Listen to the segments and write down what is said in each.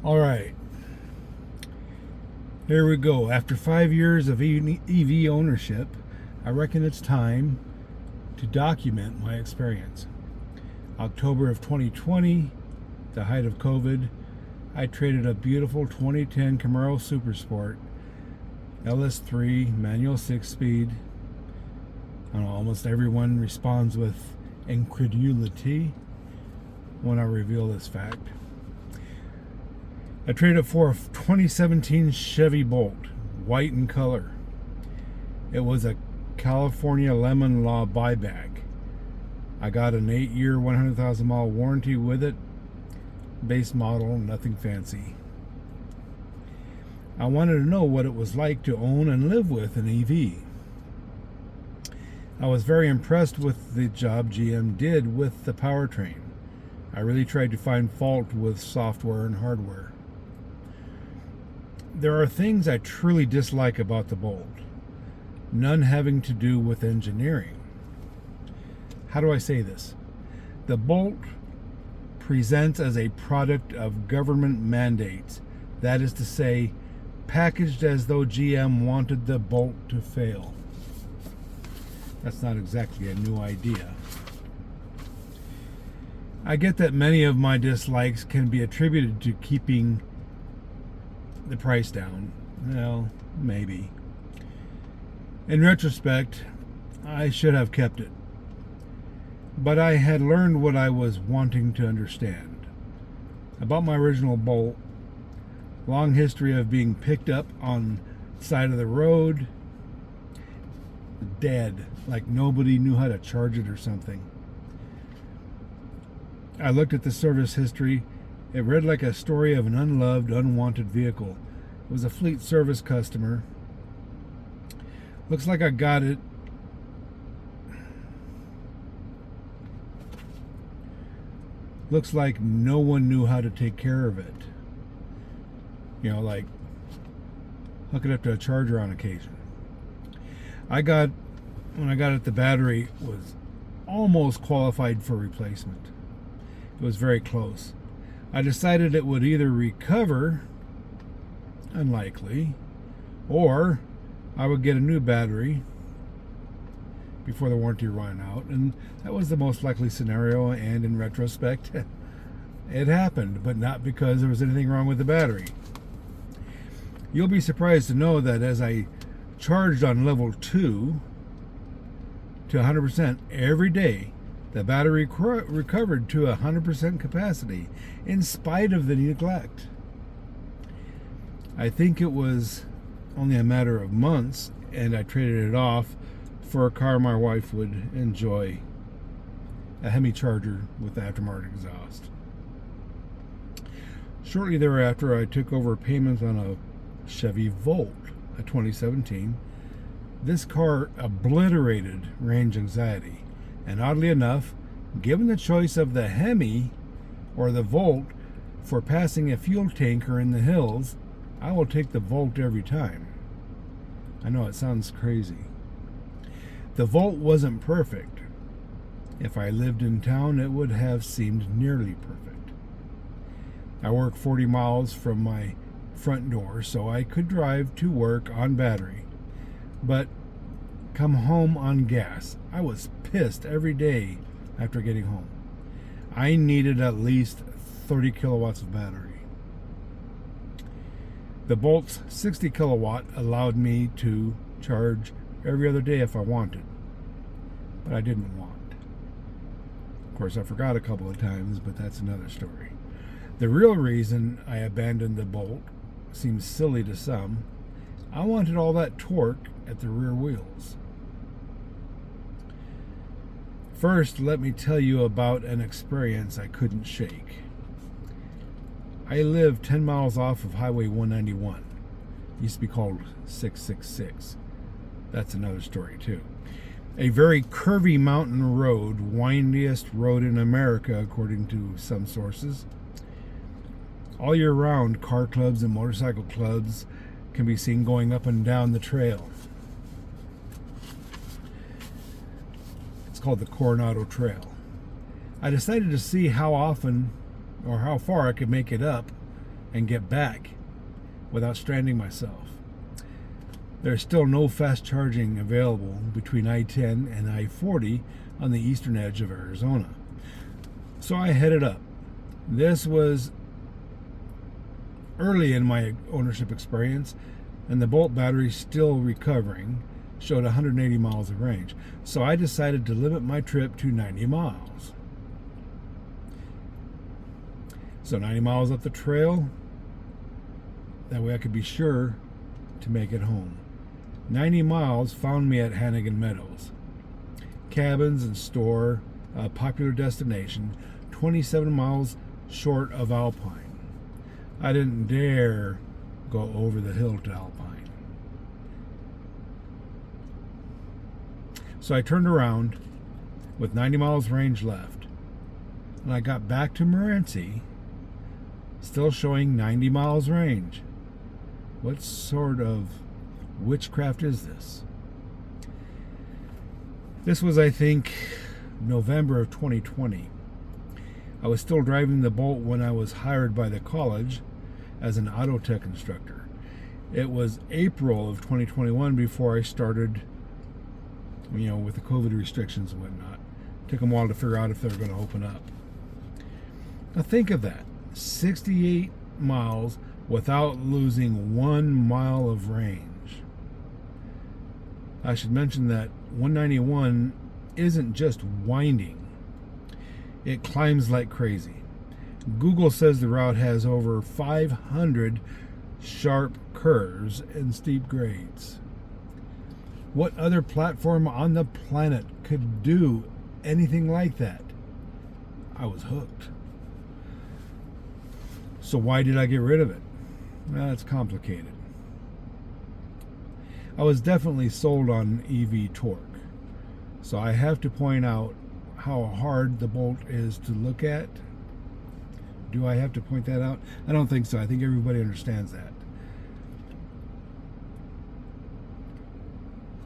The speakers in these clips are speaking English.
All right, here we go. After 5 years of EV ownership, I reckon it's time to document my experience. October of 2020, the height of COVID, I traded a beautiful 2010 Camaro Supersport LS3 manual 6-speed. I don't know, almost everyone responds with incredulity when I reveal this fact. I traded for a 2017 Chevy Bolt, white in color. It was a California lemon law buyback. I got an 8-year, 100,000 mile warranty with it. Base model, nothing fancy. I wanted to know what it was like to own and live with an EV. I was very impressed with the job GM did with the powertrain. I really tried to find fault with software and hardware. There are things I truly dislike about the Bolt, none having to do with engineering. How do I say this? The Bolt presents as a product of government mandates. That is to say, packaged as though GM wanted the Bolt to fail. That's not exactly a new idea. I get that many of my dislikes can be attributed to keeping the price down. Well, maybe. In retrospect, I should have kept it. But I had learned what I was wanting to understand. About my original Bolt, long history of being picked up on the side of the road, dead, like nobody knew how to charge it or something. I looked at the service history. It read like a story of an unloved, unwanted vehicle. It was a fleet service customer. Looks like I got it. Looks like no one knew how to take care of it. You know, like hook it up to a charger on occasion. When I got it, the battery was almost qualified for replacement. It was very close. I decided it would either recover, unlikely, or I would get a new battery before the warranty ran out, and that was the most likely scenario, and in retrospect, it happened, but not because there was anything wrong with the battery. You'll be surprised to know that as I charged on level 2 to 100% every day, the battery recovered to 100% capacity in spite of the neglect. I think it was only a matter of months, and I traded it off for a car my wife would enjoy, a Hemi Charger with aftermarket exhaust. Shortly thereafter, I took over payments on a Chevy Bolt, a 2017. This car obliterated range anxiety, and oddly enough, given the choice of the Hemi or the Volt for passing a fuel tanker in the hills, I will take the Volt every time. I know it sounds crazy. The Volt wasn't perfect. If I lived in town, it would have seemed nearly perfect. I work 40 miles from my front door, so I could drive to work on battery, but come home on gas. I was pissed every day after getting home. I needed at least 30 kilowatts of battery. The Bolt's 60 kilowatt allowed me to charge every other day if I wanted, but I didn't want. Of course, I forgot a couple of times, but that's another story. The real reason I abandoned the Bolt seems silly to some. I wanted all that torque at the rear wheels. First, let me tell you about an experience I couldn't shake. I live 10 miles off of Highway 191. It used to be called 666. That's another story too. A very curvy mountain road, windiest road in America according to some sources. All year round, car clubs and motorcycle clubs can be seen going up and down the trail. It's called the Coronado Trail. I decided to see how often or how far I could make it up and get back without stranding myself. There's still no fast charging available between I-10 and I-40 on the eastern edge of Arizona. So I headed up. This was early in my ownership experience, and the Bolt battery, still recovering, showed 180 miles of range. So I decided to limit my trip to 90 miles. So 90 miles up the trail, that way I could be sure to make it home. 90 miles found me at Hannigan Meadows. Cabins and store, a popular destination, 27 miles short of Alpine. I didn't dare go over the hill to Alpine. So I turned around with 90 miles range left, and I got back to Morenci, still showing 90 miles range. What sort of witchcraft is this? This was, I think, November of 2020. I was still driving the Bolt when I was hired by the college as an auto tech instructor. It was April of 2021 before I started, with the COVID restrictions and whatnot. Took them a while to figure out if they were going to open up. Now think of that. 68 miles without losing 1 mile of range. I should mention that 191 isn't just winding. It climbs like crazy. Google says the route has over 500 sharp curves and steep grades. What other platform on the planet could do anything like that? I was hooked. So why did I get rid of it? Well, it's complicated. I was definitely sold on EV torque. So I have to point out how hard the Bolt is to look at. Do I have to point that out? I don't think so. I think everybody understands that.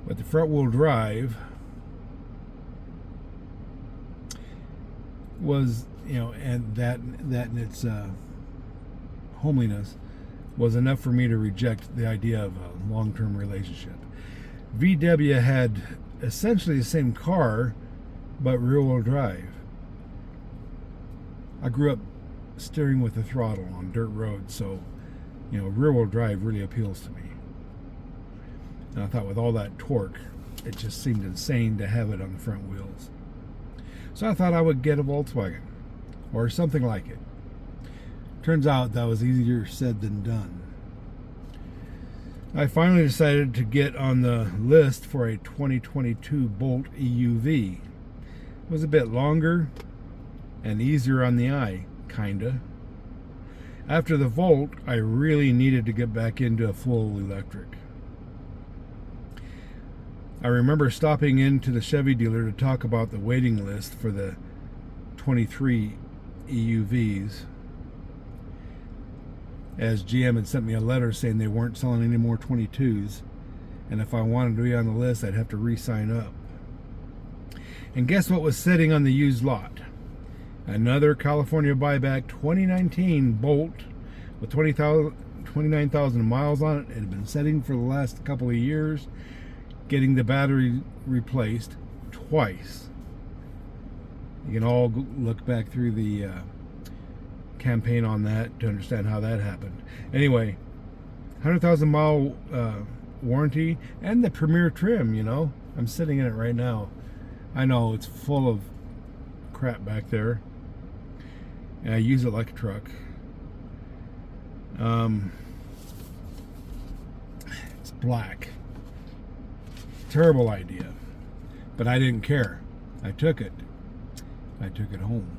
But the front wheel drive was, and that in its homeliness was enough for me to reject the idea of a long-term relationship. VW had essentially the same car, but rear-wheel drive. I grew up steering with the throttle on dirt roads, so rear-wheel drive really appeals to me. And I thought with all that torque, it just seemed insane to have it on the front wheels. So I thought I would get a Volkswagen or something like it. Turns out that was easier said than done. I finally decided to get on the list for a 2022 Bolt EUV. It was a bit longer and easier on the eye, kinda. After the Volt, I really needed to get back into a full electric. I remember stopping into the Chevy dealer to talk about the waiting list for the 23 EUVs, as GM had sent me a letter saying they weren't selling any more 22s, and if I wanted to be on the list, I'd have to re-sign up. And guess what was sitting on the used lot? Another California buyback 2019 Bolt with 29,000 miles on it. It had been sitting for the last couple of years, getting the battery replaced twice. You can all look back through the campaign on that to understand how that happened. Anyway, 100,000 mile warranty and the Premier trim. I'm sitting in it right now. I know it's full of crap back there, and I use it like a truck. It's black. Terrible idea, but I didn't care. I took it home.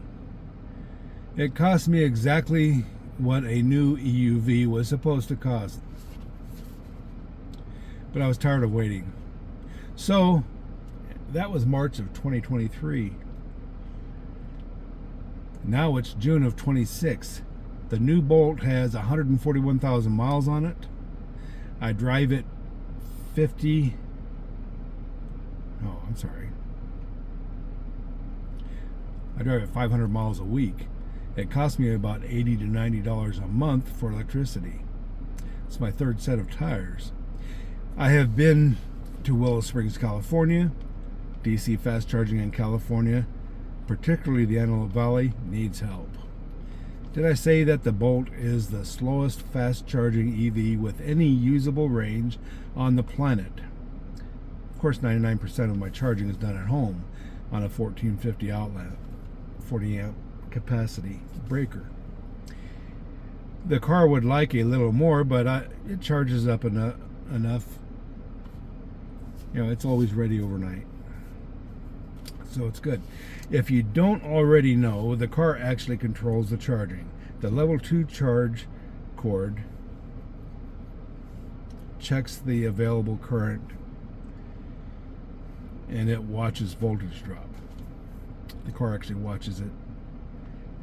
It cost me exactly what a new EUV was supposed to cost, but I was tired of waiting. So that was March of 2023. Now it's June of 26. The new Bolt has 141,000 miles on it. I drive it 50. Oh, I drive it 500 miles a week, It cost me about $80 to $90 a month for electricity. It's my third set of tires. I have been to Willow Springs, California. DC fast charging in California, particularly the Antelope Valley, needs help. Did I say that the Bolt is the slowest fast charging EV with any usable range on the planet? Of course, 99% of my charging is done at home on a 1450 outlet, 40 amp capacity breaker. The car would like a little more, but it charges up enough. It's always ready overnight. So it's good. If you don't already know, the car actually controls the charging. The level 2 charge cord checks the available current and it watches voltage drop. The car actually watches it,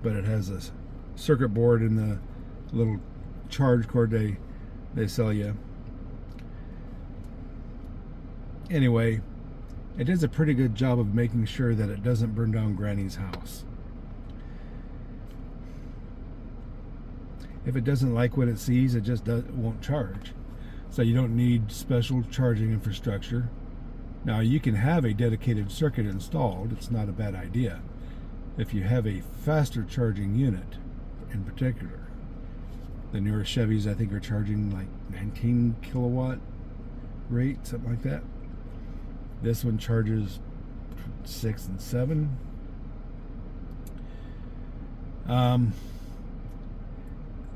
but it has a circuit board in the little charge cord they sell you. Anyway, it does a pretty good job of making sure that it doesn't burn down Granny's house. If it doesn't like what it sees, it just won't charge. So you don't need special charging infrastructure. Now, you can have a dedicated circuit installed. It's not a bad idea. If you have a faster charging unit in particular. The newer Chevys, I think, are charging like 19 kilowatt rate, something like that. This one charges 6 and 7. The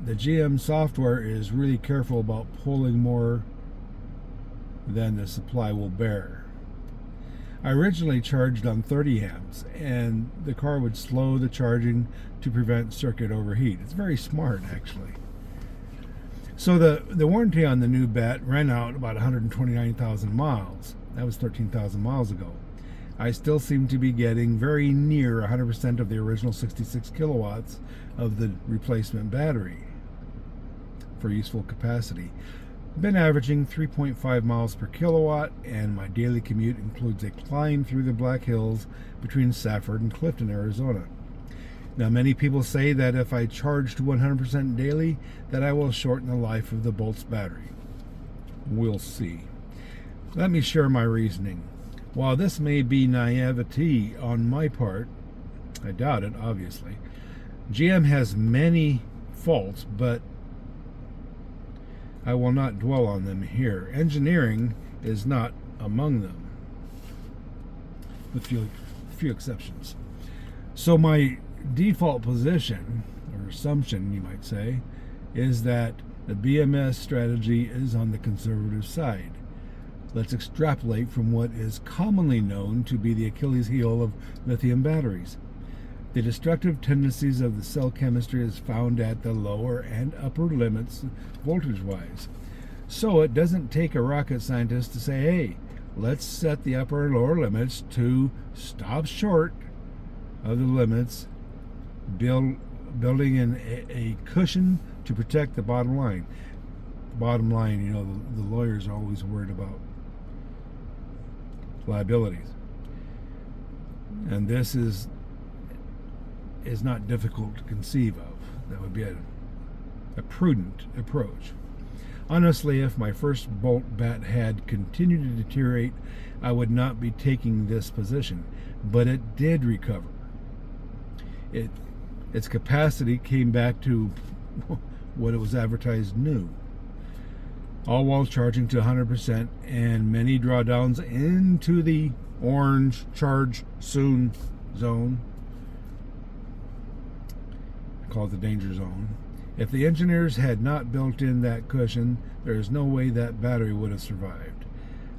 GM software is really careful about pulling more than the supply will bear. I originally charged on 30 amps, and the car would slow the charging to prevent circuit overheat. It's very smart, actually. So the warranty on the new bat ran out about 129,000 miles. That was 13,000 miles ago. I still seem to be getting very near 100% of the original 66 kilowatts of the replacement battery for useful capacity. Been averaging 3.5 miles per kilowatt, and my daily commute includes a climb through the Black Hills between Safford and Clifton, Arizona. Now, many people say that if I charge to 100% daily, that I will shorten the life of the Bolt's battery. We'll see. Let me share my reasoning. While this may be naivety on my part, I doubt it, obviously. GM has many faults, but I will not dwell on them here. Engineering is not among them, with few exceptions. So my default position, or assumption you might say, is that the BMS strategy is on the conservative side. Let's extrapolate from what is commonly known to be the Achilles heel of lithium batteries. The destructive tendencies of the cell chemistry is found at the lower and upper limits voltage-wise. So it doesn't take a rocket scientist to say, hey, let's set the upper and lower limits to stop short of the limits, building in a cushion to protect the bottom line. Bottom line, the lawyers are always worried about liabilities. And this is not difficult to conceive of. That would be a prudent approach. Honestly, if my first Bolt bat had continued to deteriorate, I would not be taking this position. But it did recover. Its capacity came back to what it was advertised new. All while charging to 100% and many drawdowns into the orange charge soon zone, called the danger zone. If the engineers had not built in that cushion, there is no way that battery would have survived.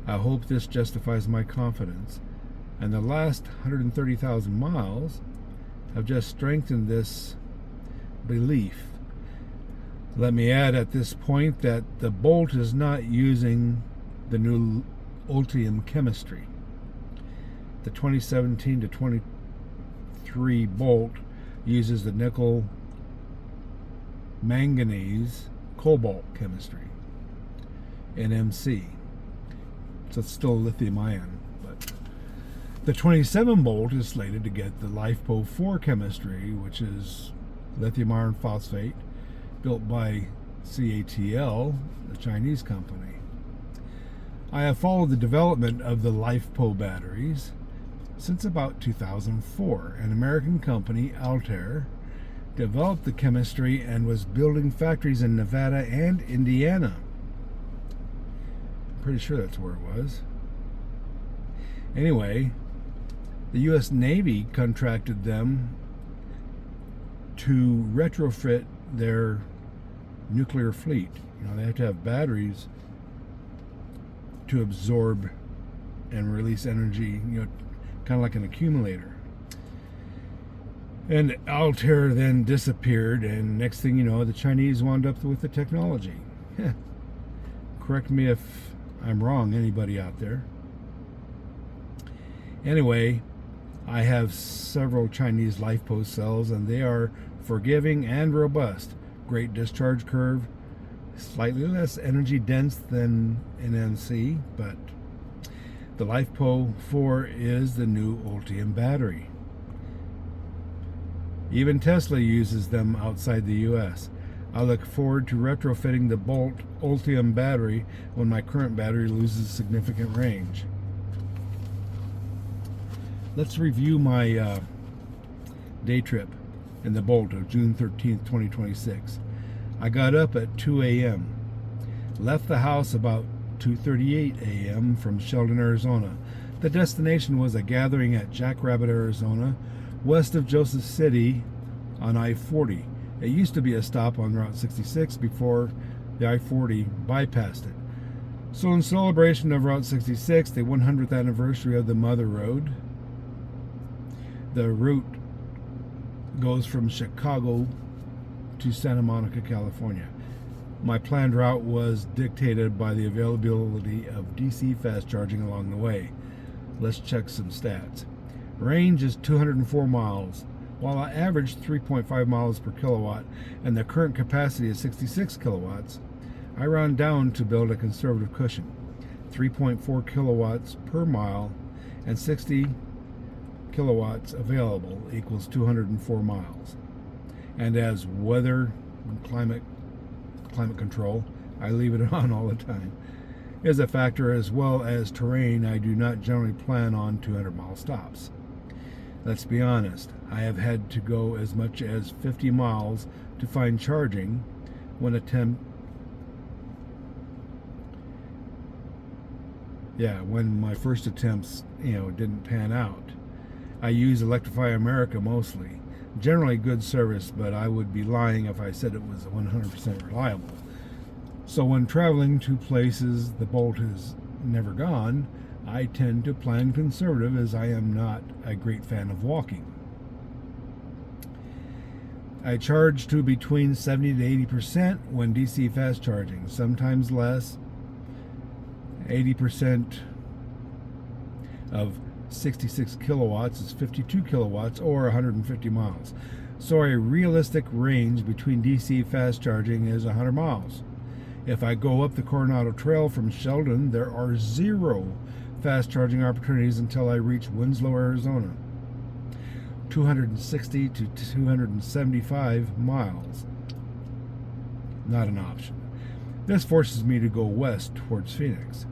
I hope this justifies my confidence, and the last 130,000 miles have just strengthened this belief. Let me add at this point that the Bolt is not using the new Ultium chemistry. The 2017 to 23 Bolt uses the nickel manganese cobalt chemistry, NMC. So it's still lithium ion, but the 27 Bolt is slated to get the LiFePO4 chemistry, which is lithium iron phosphate, built by CATL, the Chinese company. I have followed the development of the LiFePO batteries since about 2004. An American company, Altair, developed the chemistry and was building factories in Nevada and Indiana. I'm pretty sure that's where it was. Anyway, the U.S. Navy contracted them to retrofit their nuclear fleet. They have to have batteries to absorb and release energy, kind of like an accumulator. And Altair then disappeared, and next thing you know, the Chinese wound up with the technology. Correct me if I'm wrong, anybody out there. Anyway, I have several Chinese LiFePO cells, and they are forgiving and robust. Great discharge curve, slightly less energy dense than an NC, but the LiFePO 4 is the new Ultium battery. Even Tesla uses them outside the US. I look forward to retrofitting the Bolt Ultium battery when my current battery loses significant range. Let's review my day trip in the Bolt of June 13th, 2026. I got up at 2 a.m., left the house about 2:38 a.m. from Sheldon, Arizona. The destination was a gathering at Jackrabbit, Arizona, west of Joseph City on I-40. It used to be a stop on Route 66 before the I-40 bypassed it. So in celebration of Route 66, the 100th anniversary of the Mother Road, the route goes from Chicago to Santa Monica, California. My planned route was dictated by the availability of DC fast charging along the way. Let's check some stats. Range is 204 miles. While I averaged 3.5 miles per kilowatt and the current capacity is 66 kilowatts, I round down to build a conservative cushion. 3.4 kilowatts per mile and 60 kilowatts available equals 204 miles. And as weather and climate control, I leave it on all the time, is a factor, as well as terrain. I do not generally plan on 200-mile stops. Let's be honest, I have had to go as much as 50 miles to find charging when my first attempts, didn't pan out. I use Electrify America mostly. Generally good service, but I would be lying if I said it was 100% reliable. So when traveling to places the Bolt has never gone, I tend to plan conservative, as I am not a great fan of walking. I charge to between 70 to 80% when DC fast charging, sometimes less. 80% of 66 kilowatts is 52 kilowatts or 150 miles. So a realistic range between DC fast charging is 100 miles. If I go up the Coronado Trail from Sheldon, there are 0 fast charging opportunities until I reach Winslow, Arizona. 260 to 275 miles. Not an option. This forces me to go west towards Phoenix.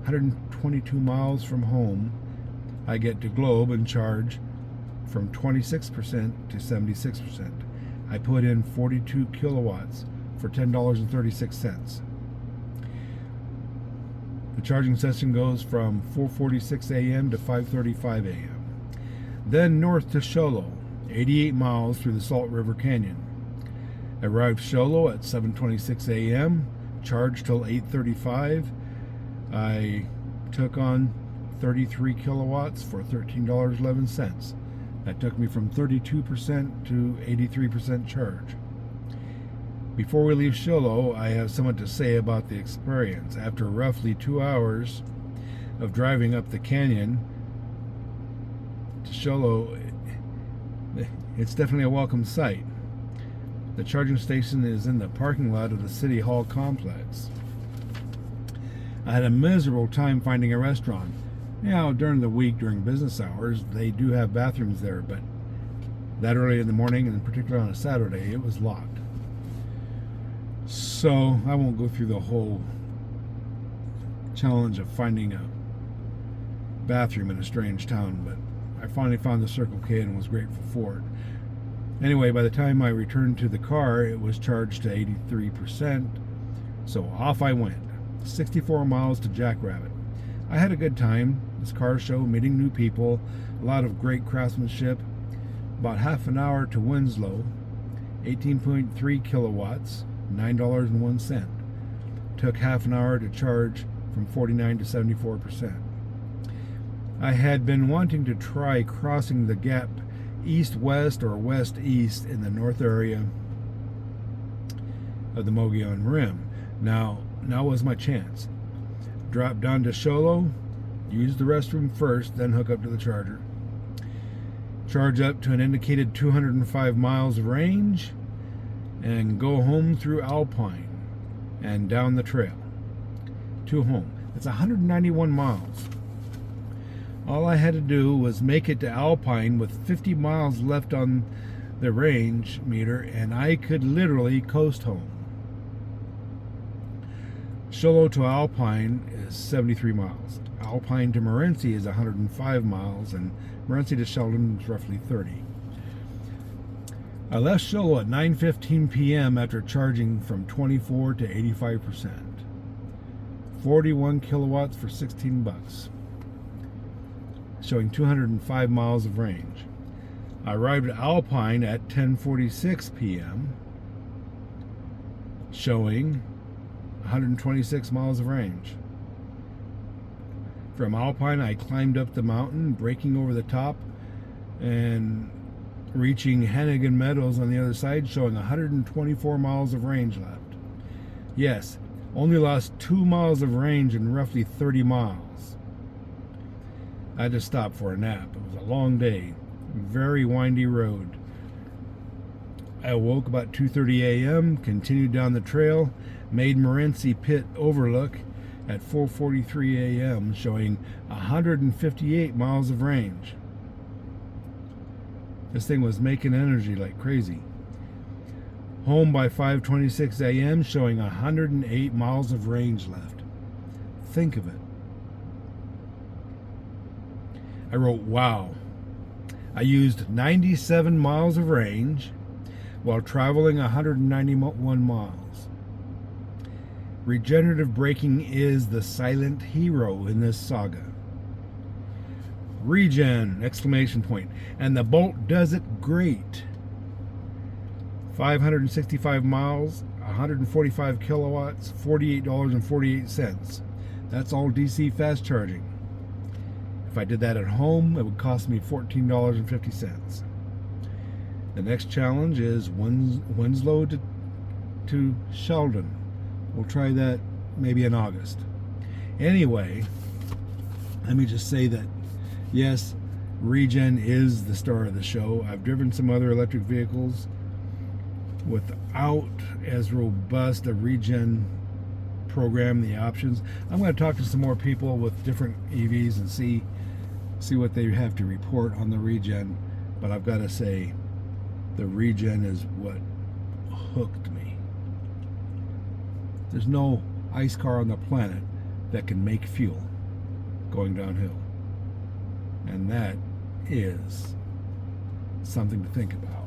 122 miles from home, I get to Globe and charge from 26% to 76%. I put in 42 kilowatts for $10.36. The charging session goes from 4:46 a.m. to 5:35 a.m. Then north to Show Low, 88 miles through the Salt River Canyon. Arrived Show Low at 7:26 a.m., charged till 8:35. I took on 33 kilowatts for $13.11. That took me from 32% to 83% charge. Before we leave Show Low, I have somewhat to say about the experience. After roughly 2 hours of driving up the canyon to Show Low, it's definitely a welcome sight. The charging station is in the parking lot of the City Hall complex. I had a miserable time finding a restaurant. During the week, during business hours, they do have bathrooms there, but that early in the morning, and particularly on a Saturday, it was locked. So I won't go through the whole challenge of finding a bathroom in a strange town, but I finally found the Circle K and was grateful for it. Anyway, by the time I returned to the car, it was charged to 83%, so off I went. 64 miles to Jackrabbit. I had a good time. This car show, meeting new people, a lot of great craftsmanship. About half an hour to Winslow, 18.3 kilowatts, $9.01. Took half an hour to charge from 49 to 74%. I had been wanting to try crossing the gap east-west or west-east in the north area of the Mogollon Rim. Now was my chance. Drop down to Sholo, use the restroom first, then hook up to the charger. Charge up to an indicated 205 miles of range, and go home through Alpine and down the trail to home. It's 191 miles. All I had to do was make it to Alpine with 50 miles left on the range meter, and I could literally coast home. Sholo to Alpine is 73 miles. Alpine to Morenci is 105 miles, and Morenci to Sheldon is roughly 30. I left Sholo at 9:15 p.m. after charging from 24 to 85%. 41 kilowatts for $16, showing 205 miles of range. I arrived at Alpine at 10:46 p.m., showing 126 miles of range. From Alpine, I climbed up the mountain, breaking over the top, and reaching Hannigan Meadows on the other side, showing 124 miles of range left. Yes, only lost 2 miles of range in roughly 30 miles. I had to stop for a nap. It was a long day, very windy road. I awoke about 2:30 a.m., continued down the trail, made Morenci Pit Overlook at 4:43 a.m., showing 158 miles of range. This thing was making energy like crazy. Home by 5:26 a.m., showing 108 miles of range left. Think of it. I wrote, wow. I used 97 miles of range while traveling 191 miles. Regenerative braking is the silent hero in this saga. Regen! Exclamation point. And the Bolt does it great. 565 miles, 145 kilowatts, $48.48. That's all DC fast charging. If I did that at home, it would cost me $14.50. The next challenge is Winslow to Sheldon. We'll try that maybe in August. Anyway, let me just say that, yes, Regen is the star of the show. I've driven some other electric vehicles without as robust a Regen program, the options. I'm going to talk to some more people with different EVs and see what they have to report on the Regen. But I've got to say, the Regen is what hooked me. There's no ICE car on the planet that can make fuel going downhill. And that is something to think about.